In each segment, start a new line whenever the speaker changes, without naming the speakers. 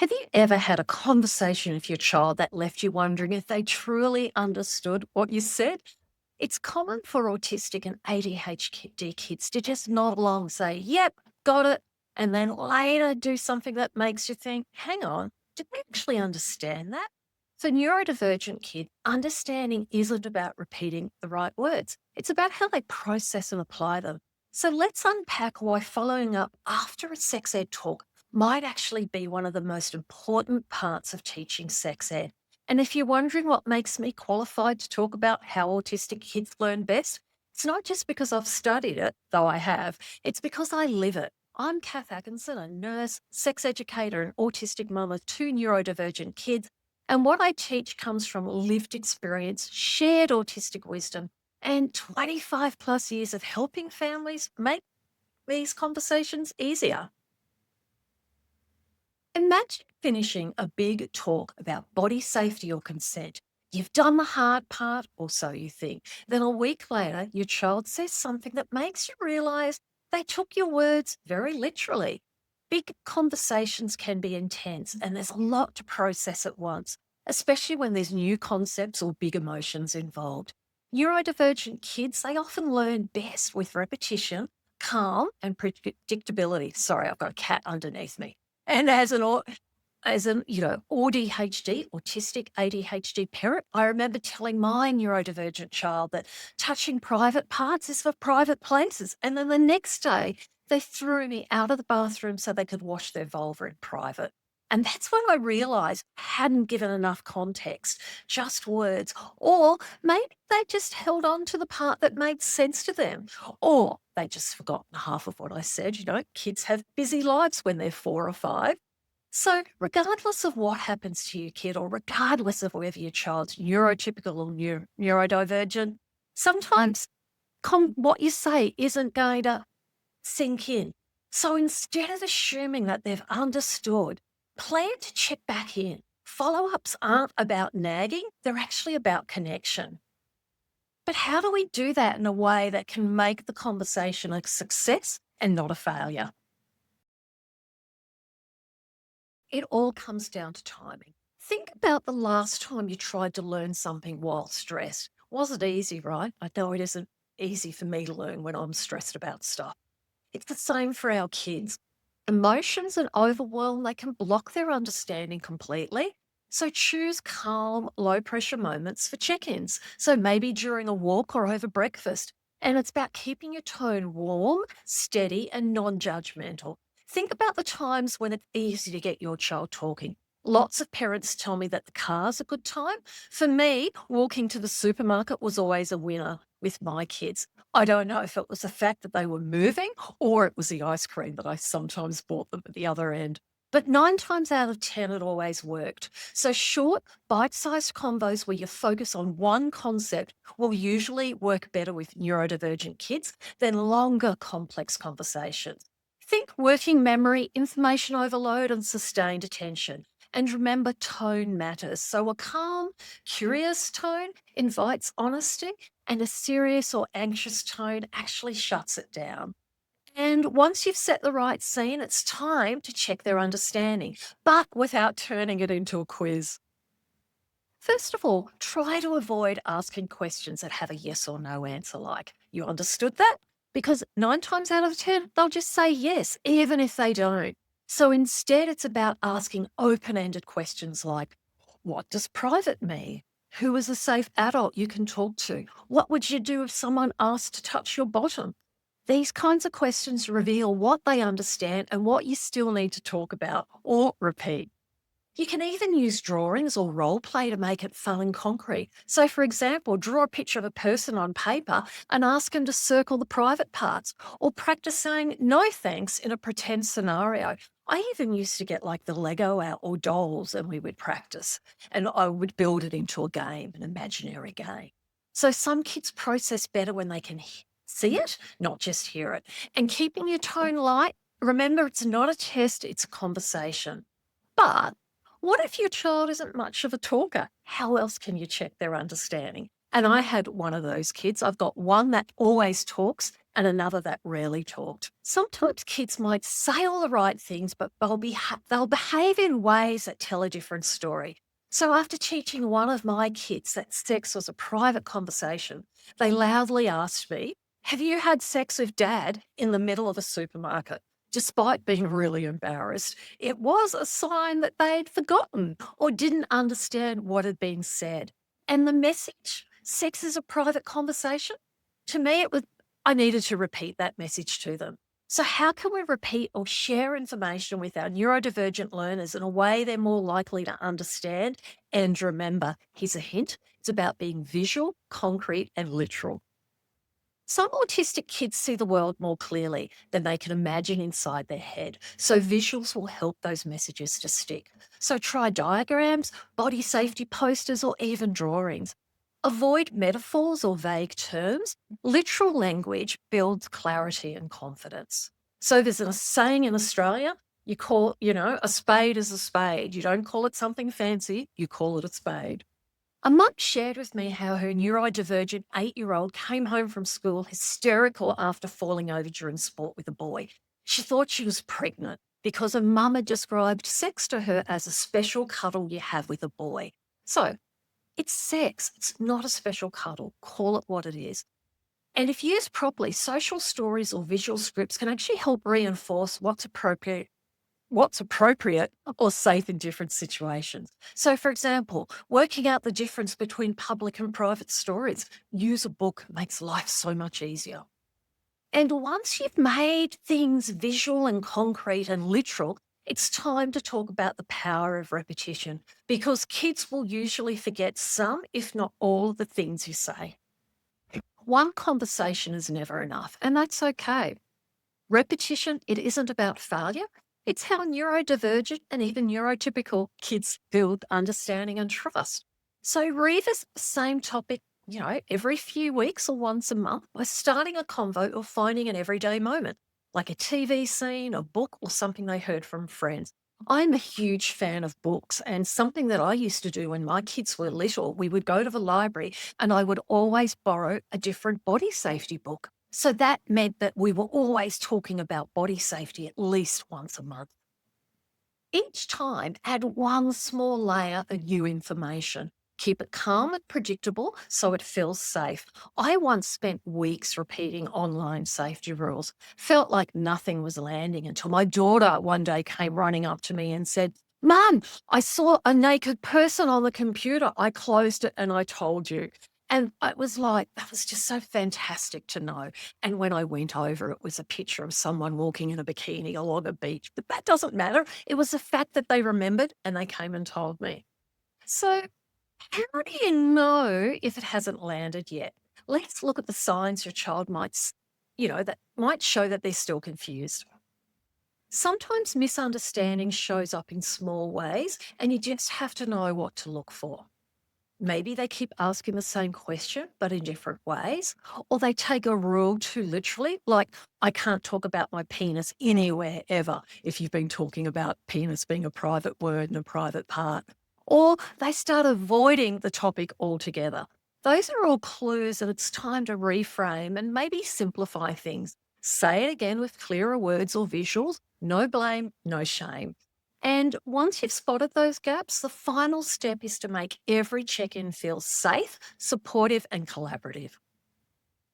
Have you ever had a conversation with your child that left you wondering if they truly understood what you said? It's common for autistic and ADHD kids to just nod along, say, yep, got it, and then later do something that makes you think, hang on, did they actually understand that? For neurodivergent kids, understanding isn't about repeating the right words. It's about how they process and apply them. So let's unpack why following up after a sex ed talk might actually be one of the most important parts of teaching sex ed. And if you're wondering what makes me qualified to talk about how autistic kids learn best, it's not just because I've studied it, though I have, it's because I live it. I'm CATH HAKANSON, a nurse, sex educator, and autistic mum of two neurodivergent kids. And what I teach comes from lived experience, shared autistic wisdom, and 25 plus years of helping families make these conversations easier. Imagine finishing a big talk about body safety or consent. You've done the hard part, or so you think. Then a week later, your child says something that makes you realize they took your words very literally. Big conversations can be intense, and there's a lot to process at once, especially when there's new concepts or big emotions involved. Neurodivergent kids, they often learn best with repetition, calm, and predictability. Sorry, I've got a cat underneath me. And as an AuDHD, autistic ADHD parent, I remember telling my neurodivergent child that touching private parts is for private places. And then the next day, they threw me out of the bathroom so they could wash their vulva in private. And that's when I realized I hadn't given enough context, just words. Or maybe they just held on to the part that made sense to them. Or they just forgotten half of what I said. Kids have busy lives when they're 4 or 5. So, regardless of what happens to your kid, or regardless of whether your child's neurotypical or neurodivergent, sometimes what you say isn't going to sink in. So, instead of assuming that they've understood, plan to check back in. Follow ups aren't about nagging, they're actually about connection. But how do we do that in a way that can make the conversation a success and not a failure? It all comes down to timing. Think about the last time you tried to learn something while stressed. Was it easy, right? I know it isn't easy for me to learn when I'm stressed about stuff. It's the same for our kids. Emotions and overwhelm, they can block their understanding completely. So choose calm, low pressure moments for check ins. So maybe during a walk or over breakfast. And it's about keeping your tone warm, steady, and non judgmental. Think about the times when it's easy to get your child talking. Lots of parents tell me that the car's a good time. For me, walking to the supermarket was always a winner with my kids. I don't know if it was the fact that they were moving or it was the ice cream that I sometimes bought them at the other end. But 9 times out of 10, it always worked. So, short, bite sized combos where you focus on one concept will usually work better with neurodivergent kids than longer, complex conversations. Think working memory, information overload, and sustained attention. And remember, tone matters. So, a calm, curious tone invites honesty, and a serious or anxious tone actually shuts it down. And once you've set the right scene, it's time to check their understanding, but without turning it into a quiz. First of all, try to avoid asking questions that have a yes or no answer, like, you understood that? Because 9 times out of 10, they'll just say yes, even if they don't. So instead, it's about asking open ended questions like, what does private mean? Who is a safe adult you can talk to? What would you do if someone asked to touch your bottom? These kinds of questions reveal what they understand and what you still need to talk about or repeat. You can even use drawings or role play to make it fun and concrete. So, for example, draw a picture of a person on paper and ask them to circle the private parts, or practice saying no thanks in a pretend scenario. I even used to get like the Lego out or dolls and we would practice, and I would build it into a game, an imaginary game. So, some kids process better when they can see it, not just hear it. And keeping your tone light, remember it's not a test, it's a conversation. But what if your child isn't much of a talker? How else can you check their understanding? And I had one of those kids. I've got one that always talks and another that rarely talked. Sometimes kids might say all the right things, but they'll behave in ways that tell a different story. So after teaching one of my kids that sex was a private conversation, they loudly asked me, "Have you had sex with dad?" in the middle of a supermarket. Despite being really embarrassed, it was a sign that they'd forgotten or didn't understand what had been said. And the message, sex is a private conversation, to me, I needed to repeat that message to them. So, how can we repeat or share information with our neurodivergent learners in a way they're more likely to understand and remember? Here's a hint, it's about being visual, concrete, and literal. Some autistic kids see the world more clearly than they can imagine inside their head. So, visuals will help those messages to stick. So, try diagrams, body safety posters, or even drawings. Avoid metaphors or vague terms. Literal language builds clarity and confidence. So, there's a saying in Australia, you call, a spade is a spade. You don't call it something fancy, you call it a spade. A mum shared with me how her neurodivergent 8-year-old came home from school hysterical after falling over during sport with a boy. She thought she was pregnant because her mum had described sex to her as a special cuddle you have with a boy. So, it's sex, it's not a special cuddle. Call it what it is. And if used properly, social stories or visual scripts can actually help reinforce what's appropriate or safe in different situations. So, for example, working out the difference between public and private stories, use a book makes life so much easier. And once you've made things visual and concrete and literal, it's time to talk about the power of repetition because kids will usually forget some, if not all, of the things you say. One conversation is never enough, and that's okay. Repetition, it isn't about failure. It's how neurodivergent and even neurotypical kids build understanding and trust. So revisit the same topic, every few weeks or once a month by starting a convo or finding an everyday moment, like a TV scene, a book, or something they heard from friends. I'm a huge fan of books, and something that I used to do when my kids were little, we would go to the library and I would always borrow a different body safety book. So that meant that we were always talking about body safety at least once a month. Each time, add one small layer of new information. Keep it calm and predictable so it feels safe. I once spent weeks repeating online safety rules, felt like nothing was landing until my daughter one day came running up to me and said, "Mum, I saw a naked person on the computer. I closed it and I told you." And it was like, that was just so fantastic to know. And when I went over, it was a picture of someone walking in a bikini along a beach. But that doesn't matter. It was the fact that they remembered and they came and told me. So, how do you know if it hasn't landed yet? Let's look at the signs your child that might show that they're still confused. Sometimes misunderstanding shows up in small ways, and you just have to know what to look for. Maybe they keep asking the same question, but in different ways, or they take a rule too literally, like, "I can't talk about my penis anywhere ever," if you've been talking about penis being a private word and a private part. Or they start avoiding the topic altogether. Those are all clues that it's time to reframe and maybe simplify things. Say it again with clearer words or visuals. No blame, no shame. And once you've spotted those gaps, the final step is to make every check in feel safe, supportive, and collaborative.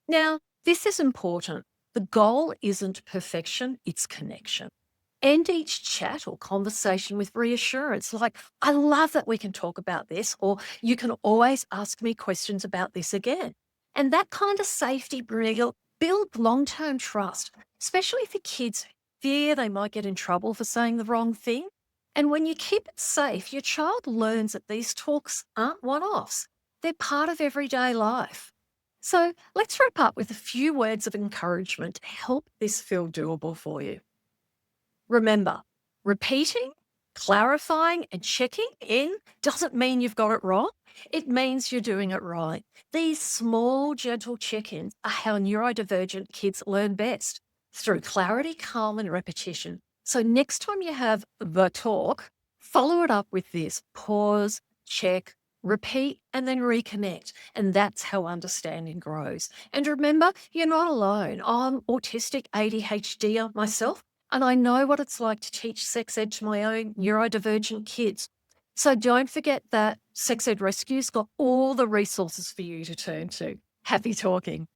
Now, this is important. The goal isn't perfection, it's connection. End each chat or conversation with reassurance like, "I love that we can talk about this," or "You can always ask me questions about this again." And that kind of safety build long-term trust, especially for kids who fear they might get in trouble for saying the wrong thing. And when you keep it safe, your child learns that these talks aren't one-offs. They're part of everyday life. So let's wrap up with a few words of encouragement to help this feel doable for you. Remember, repeating, clarifying, and checking in doesn't mean you've got it wrong. It means you're doing it right. These small, gentle check ins are how neurodivergent kids learn best through clarity, calm, and repetition. So, next time you have the talk, follow it up with this: pause, check, Repeat and then reconnect. And that's how understanding grows. And remember, you're not alone. I'm autistic ADHDer myself, and I know what it's like to teach sex ed to my own neurodivergent kids. So don't forget that Sex Ed Rescue's got all the resources for you to turn to. Happy talking.